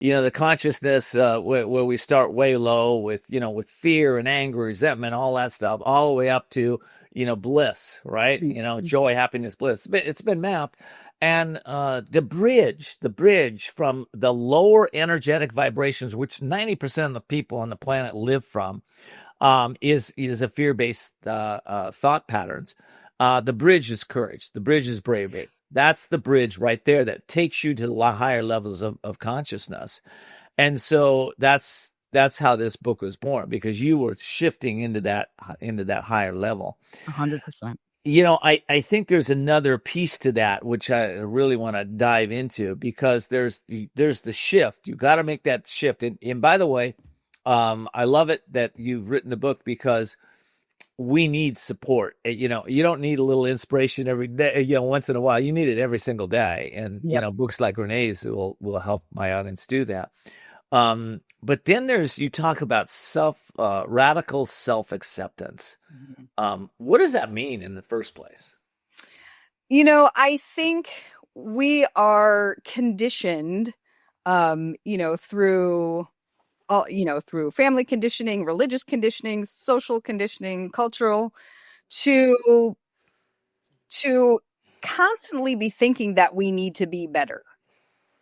the consciousness where we start way low with, with fear and anger, resentment, all that stuff, all the way up to, bliss, right? Joy, happiness, bliss. It's been mapped. And the bridge from the lower energetic vibrations, which 90% of the people on the planet live from, is a fear-based thought patterns. The bridge is courage. The bridge is bravery. That's the bridge right there that takes you to the higher levels of consciousness. And so that's how this book was born, because you were shifting into that higher level. 100%. I think there's another piece to that which I really want to dive into, because there's the shift. You got to make that shift. And by the way, I love it that you've written the book, because we need support. You don't need a little inspiration every day, once in a while. You need it every single day. And, Yep. books like Renee's will help my audience do that. But then you talk about radical self-acceptance. What does that mean in the first place? I think we are conditioned, through through family conditioning, religious conditioning, social conditioning, cultural, to constantly be thinking that we need to be better,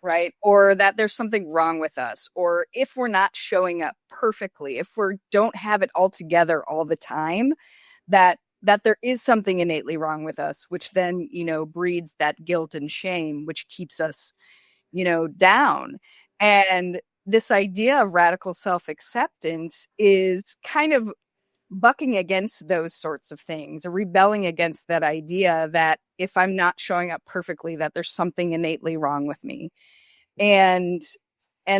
right? Or that there's something wrong with us, or if we're not showing up perfectly, if we don't have it all together all the time, that there is something innately wrong with us, which then, breeds that guilt and shame, which keeps us, down. And this idea of radical self-acceptance is kind of bucking against those sorts of things, or rebelling against that idea that if I'm not showing up perfectly, that there's something innately wrong with me. And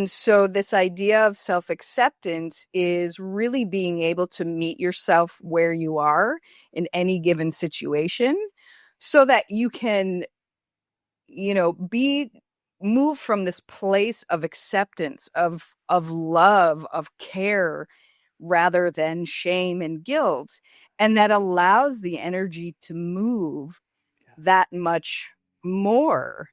so this idea of self-acceptance is really being able to meet yourself where you are in any given situation, so that you can, be move from this place of acceptance, of love, of care, rather than shame and guilt. And that allows the energy to move that much more.